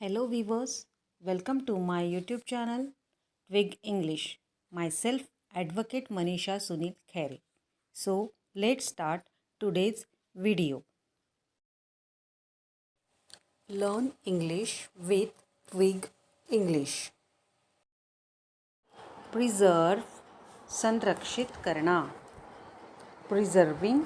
Hello viewers, welcome to my YouTube channel Twig English. Myself Advocate Manisha Sunil Khere. So let's start today's video. Learn English with Twig English. Preserve संरक्षित करना. Preserving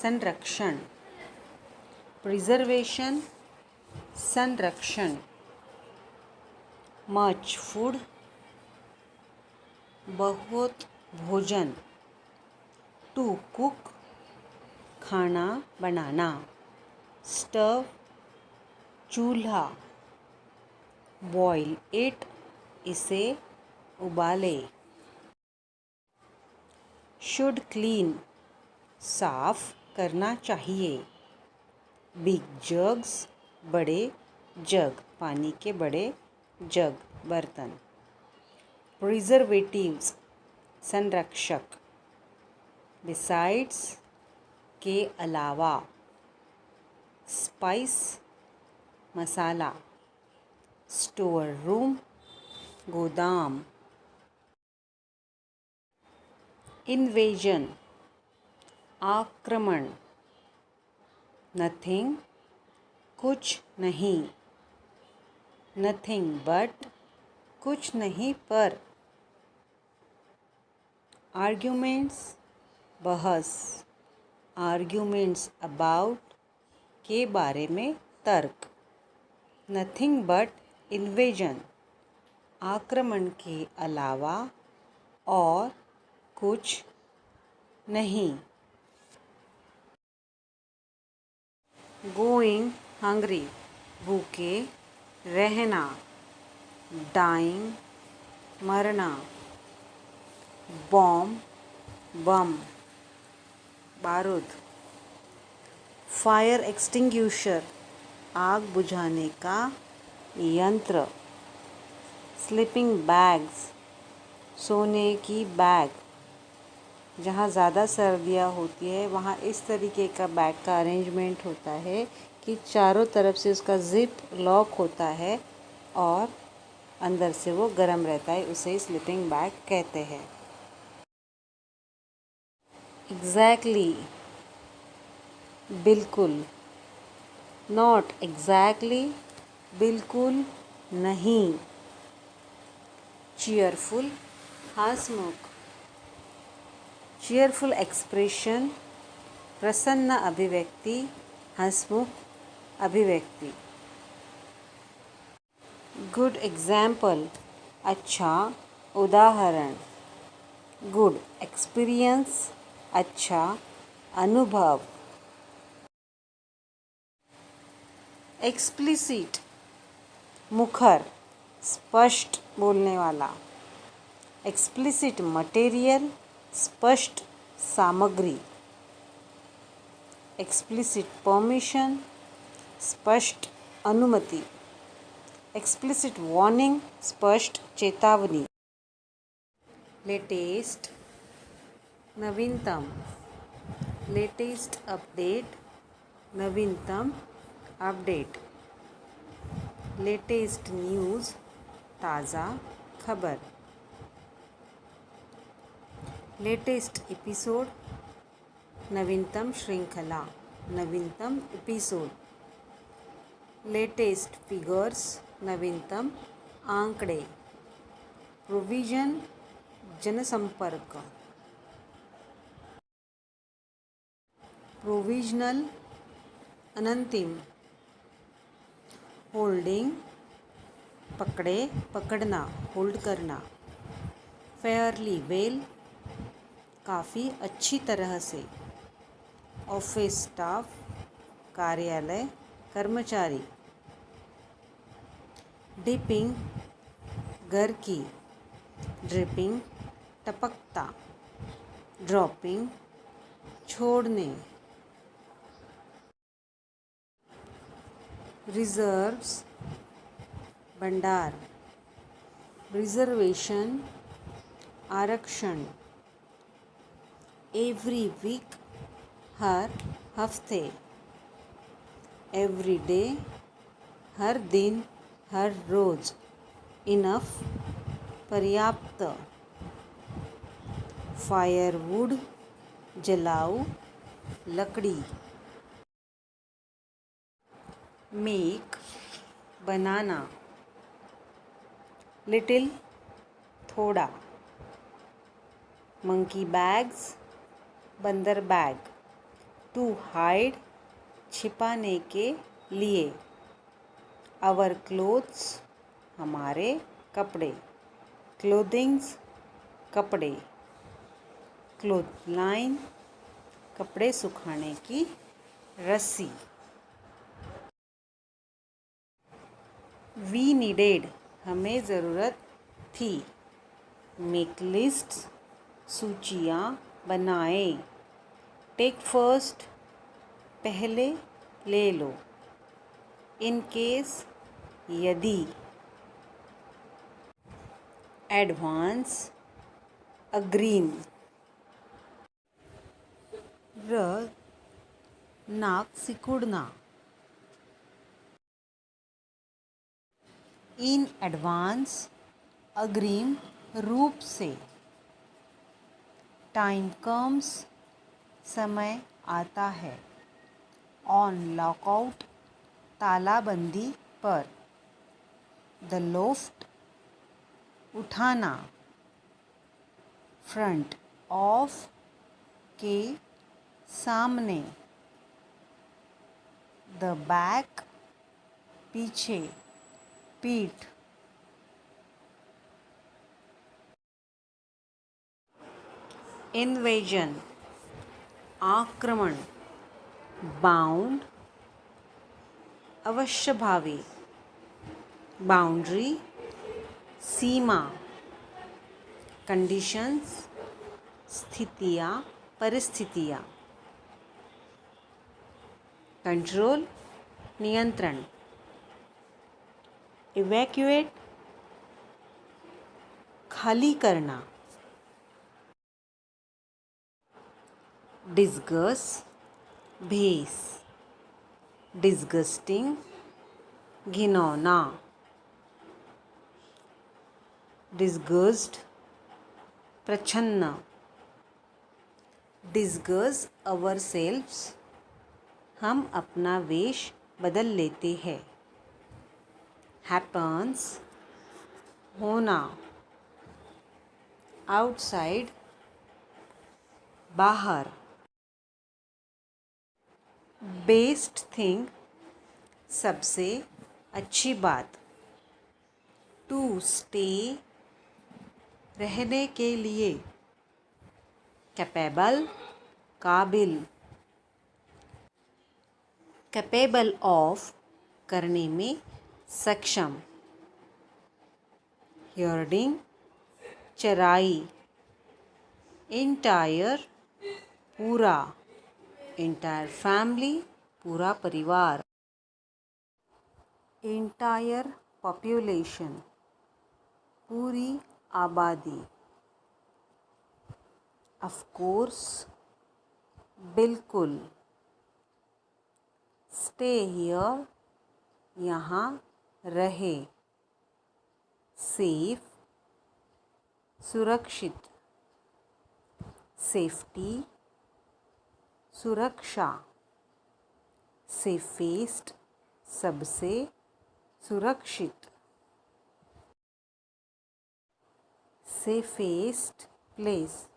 संरक्षण. Preservation संरक्षण. Much food बहुत भोजन. To cook खाना बनाना. Stove चूल्हा. Boil it इसे उबाले. Should clean साफ करना चाहिए. Big jugs बड़े जग पानी के बड़े जग बर्तन. Preservatives संरक्षक. Besides के अलावा. Spice मसाला. Store room गोदाम. Invasion आक्रमण. Nothing कुछ नहीं. Nothing but कुछ नहीं पर. Arguments बहस. Arguments about के बारे में तर्क. Nothing but invasion आक्रमण के अलावा और कुछ नहीं. Going hungry भूखे रहना. Dying मरना. Bomb बम बारूद. Fire extinguisher आग बुझाने का यंत्र. Sleeping bags सोने की बैग. जहाँ ज़्यादा सर्दियाँ होती है वहाँ इस तरीके का बैग का अरेंजमेंट होता है कि चारों तरफ से उसका ज़िप लॉक होता है और अंदर से वो गर्म रहता है. उसे स्लीपिंग बैग कहते हैं. एग्जैक्टली बिल्कुल. नॉट एग्जैक्टली बिल्कुल नहीं. चीयरफुल हंसमुख. चीयरफुल एक्सप्रेशन प्रसन्न अभिव्यक्ति हंसमुख अभिव्यक्ति. गुड एग्जाम्पल अच्छा उदाहरण. गुड एक्सपीरियंस अच्छा अनुभव. एक्सप्लिसिट मुखर स्पष्ट बोलने वाला. एक्सप्लिसिट मटेरियल स्पष्ट सामग्री. एक्सप्लिसिट परमिशन स्पष्ट अनुमति. एक्सप्लिसिट वार्निंग स्पष्ट चेतावनी. लेटेस्ट नवीनतम. लेटेस्ट अपडेट नवीनतम अपडेट. लेटेस्ट न्यूज़ ताज़ा खबर. लेटेस्ट एपिसोड नवीनतम श्रृंखला नवीनतम एपिसोड. लेटेस्ट फिगर्स नवीनतम आंकड़े. प्रोविजन जनसंपर्क. प्रोविजनल अनंतिम. होल्डिंग पकड़े पकड़ना होल्ड करना. फेयरली वेल काफ़ी अच्छी तरह से. ऑफिस स्टाफ कार्यालय कर्मचारी. डिपिंग घर की. ड्रिपिंग टपकता. ड्रॉपिंग छोड़ने. रिजर्व्स भंडार. रिजर्वेशन आरक्षण. एवरी वीक हर हफ्ते. एवरी डे हर दिन हर रोज़, इनफ पर्याप्त, फायरवुड जलाऊ, लकड़ी, मेक बनाना, लिटिल थोड़ा, मंकी बैग्स बंदर बैग, टू हाइड छिपाने के लिए, आवर क्लोथ्स हमारे कपड़े, क्लोथिंग्स कपड़े, क्लोथ लाइन कपड़े सुखाने की रस्सी, वी नीडेड हमें ज़रूरत थी, मेक लिस्ट्स सूचियाँ बनाएं, टेक फर्स्ट पहले ले लो, इन केस यदि, एडवांस अग्रिम, नाक सिकुड़ना, इन एडवांस अग्रिम रूप से, टाइम कम्स समय आता है, ऑन लॉकआउट तालाबंदी पर, द लोफ्ट उठाना, फ्रंट ऑफ के सामने, द बैक पीछे, पीठ, इन्वेजन आक्रमण, बाउंड अवश्यभावी, बाउंड्री सीमा, कंडीशंस स्थितियाँ परिस्थितियाँ, कंट्रोल नियंत्रण, इवैक्यूएट खाली करना, डिस्गस भेस, डिस्गस्टिंग घिनौना, डिस्गस्ड प्रछन्न, डिस्गस अवरसेल्व्स हम अपना वेश बदल लेते हैं, हैपन्स होना, आउटसाइड बाहर, बेस्ट थिंग सबसे अच्छी बात, टू स्टे रहने के लिए, कैपेबल काबिल, कैपेबल ऑफ करने में सक्षम, हर्डिंग चराई, इंटायर पूरा, इंटायर फैमिली पूरा परिवार, इंटायर पॉपुलेशन पूरी आबादी, ऑफ कोर्स बिल्कुल, स्टे हियर यहाँ रहे, सेफ सुरक्षित, सेफ्टी सुरक्षा, सेफेस्ट सबसे सुरक्षित, सेफेस्ट प्लेस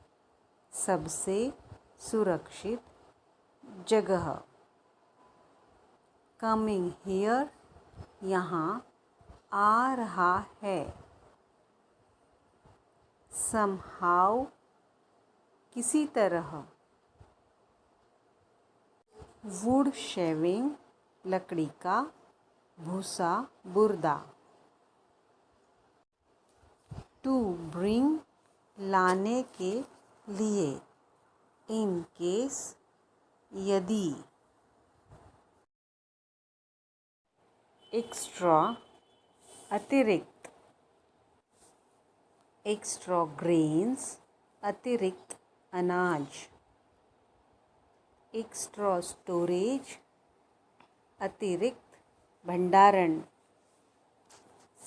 सबसे सुरक्षित जगह, कमिंग हियर यहाँ आ रहा है, समहाउ किसी तरह, वुड शेविंग लकड़ी का भूसा बुर्दा, टू ब्रिंग लाने के लिए, इन केस यदि, एक्स्ट्रा अतिरिक्त, एक्स्ट्रा ग्रेन्स अतिरिक्त अनाज, एक्स्ट्रा स्टोरेज अतिरिक्त भंडारण,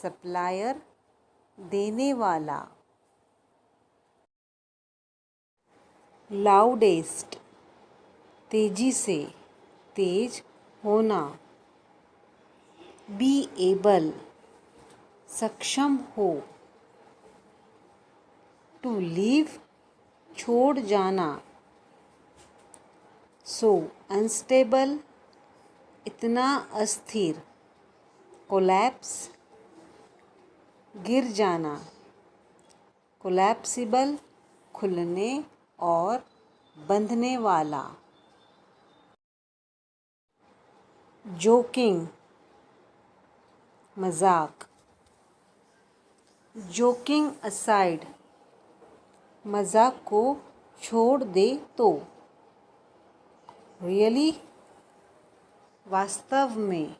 सप्लायर देने वाला। लाउडेस्ट तेजी से, तेज होना। बी एबल सक्षम हो। टू लीव छोड़ जाना। सो अनस्टेबल इतना अस्थिर। कोलैप्स गिर जाना। कोलैप्सिबल खुलने और बंधने वाला। जोकिंग मजाक। जोकिंग असाइड मजाक को छोड़ दे तो। रियली वास्तव में।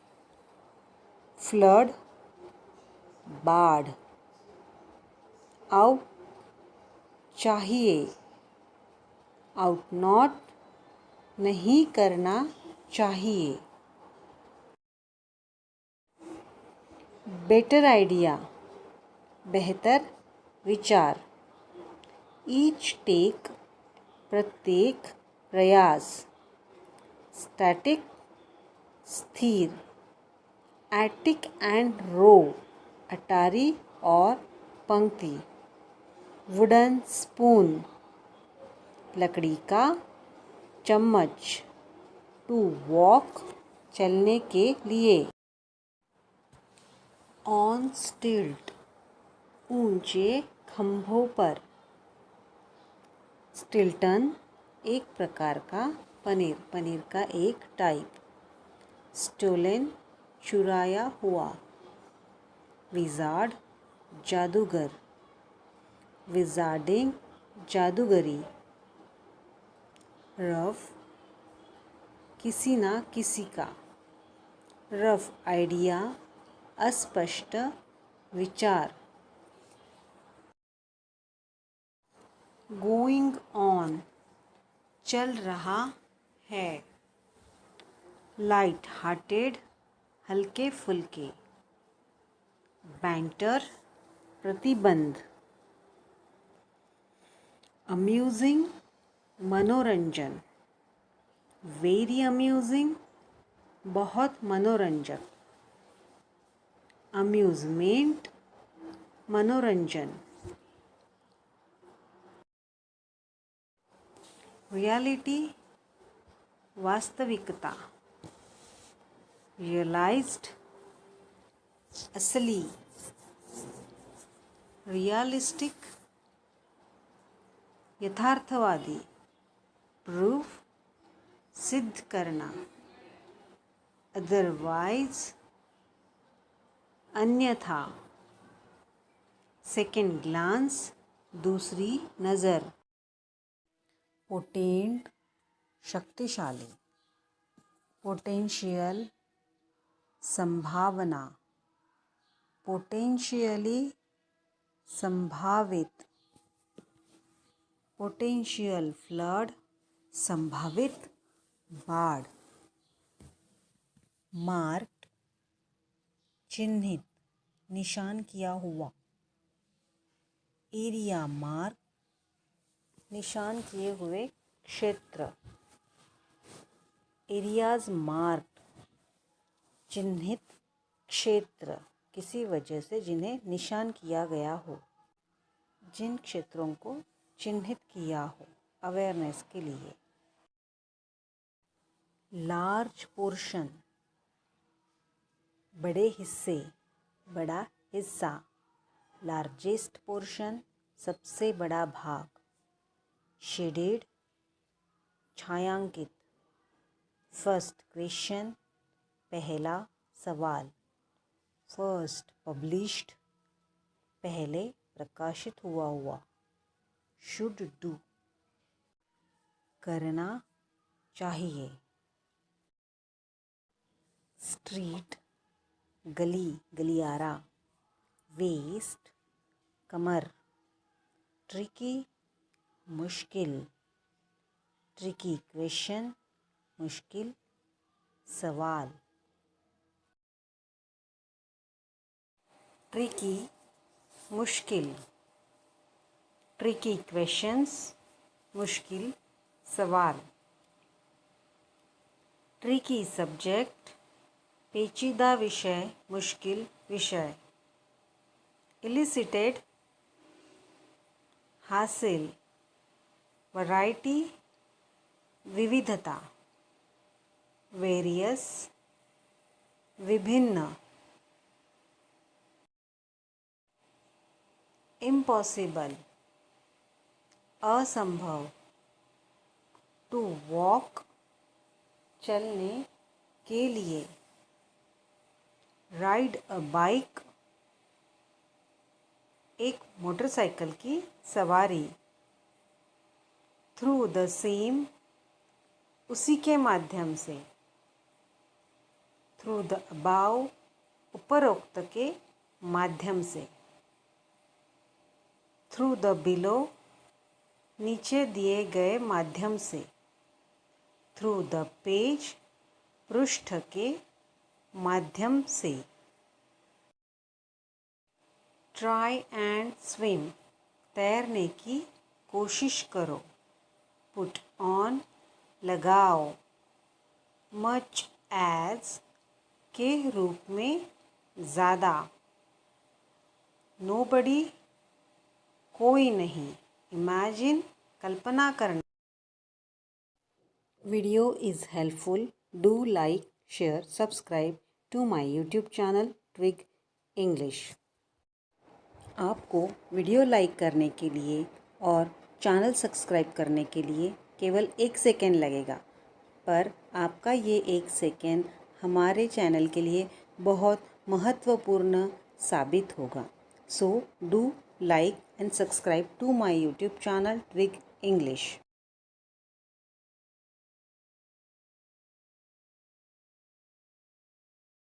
फ्लड बाढ़। आउट चाहिए। आउट नॉट नहीं करना चाहिए। बेटर आइडिया बेहतर विचार। ईच टेक प्रत्येक प्रयास। स्टैटिक स्थिर। एटिक एंड रो अटारी और पंक्ति। वुडन स्पून लकड़ी का चम्मच। टू वॉक चलने के लिए। ऑन स्टिल्ट ऊंचे खंभों पर। स्टिल्टन एक प्रकार का पनीर, पनीर का एक टाइप। स्टोलन चुराया हुआ। विजार्ड जादूगर। विजार्डिंग जादूगरी। रफ किसी ना किसी का। रफ आइडिया अस्पष्ट विचार। गोइंग ऑन चल रहा है। लाइट हार्टेड हल्के फुल्के। बैंटर प्रतिबंध। अम्यूजिंग मनोरंजन। वेरी अम्यूजिंग बहुत मनोरंजक। अम्यूजमेंट मनोरंजन। रियलिटी वास्तविकता। रियलाइज्ड असली। रियलिस्टिक यथार्थवादी। प्रूफ सिद्ध करना। अदरवाइज अन्यथा। सेकेंड ग्लांस दूसरी नज़र। पोटेंट शक्तिशाली। पोटेंशियल संभावना। पोटेंशियली संभावित। पोटेंशियल फ्लड संभावित बाढ़। मार्क्ड चिन्हित निशान किया हुआ। एरिया मार्क निशान किए हुए क्षेत्र। एरियाज मार्क्ड चिन्हित क्षेत्र किसी वजह से जिन्हें निशान किया गया हो। जिन क्षेत्रों को चिन्हित किया हो अवेयरनेस के लिए। लार्ज पोर्शन बड़े हिस्से, बड़ा हिस्सा। लार्जेस्ट पोर्शन सबसे बड़ा भाग। शेडेड छायांकित। फर्स्ट क्वेश्चन पहला सवाल। फर्स्ट पब्लिश्ड पहले प्रकाशित हुआ। शुड डू करना चाहिए। स्ट्रीट गली गलियारा। वेस्ट कमर। ट्रिकी मुश्किल। ट्रिकी क्वेश्चन मुश्किल सवाल। ट्रिकी मुश्किल, ट्रिकी क्वेश्चंस मुश्किल सवाल, ट्रिकी सब्जेक्ट पेचीदा विषय मुश्किल विषय, इलिसिटेड हासिल, वैरायटी विविधता, वेरियस विभिन्न, इम्पॉसिबल असंभव, टू वॉक चलने के लिए, राइड अ बाइक एक मोटरसाइकिल की सवारी, थ्रू द सेम उसी के माध्यम से, थ्रू द अबाव उपरोक्त के माध्यम से, थ्रू द बिलो नीचे दिए गए माध्यम से, थ्रू द पेज पृष्ठ के माध्यम से, ट्राई एंड स्विम तैरने की कोशिश करो, पुट ऑन लगाओ, मच एज के रूप में ज़्यादा, नोबडी कोई नहीं, इमेजिन कल्पना करना। Video is helpful, do like share subscribe to my YouTube channel Twig English. आपको वीडियो लाइक करने के लिए और चैनल सब्सक्राइब करने के लिए केवल 1 सेकेंड लगेगा, पर आपका ये 1 सेकेंड हमारे चैनल के लिए बहुत महत्वपूर्ण साबित होगा। So do like and subscribe to my YouTube channel Twig English.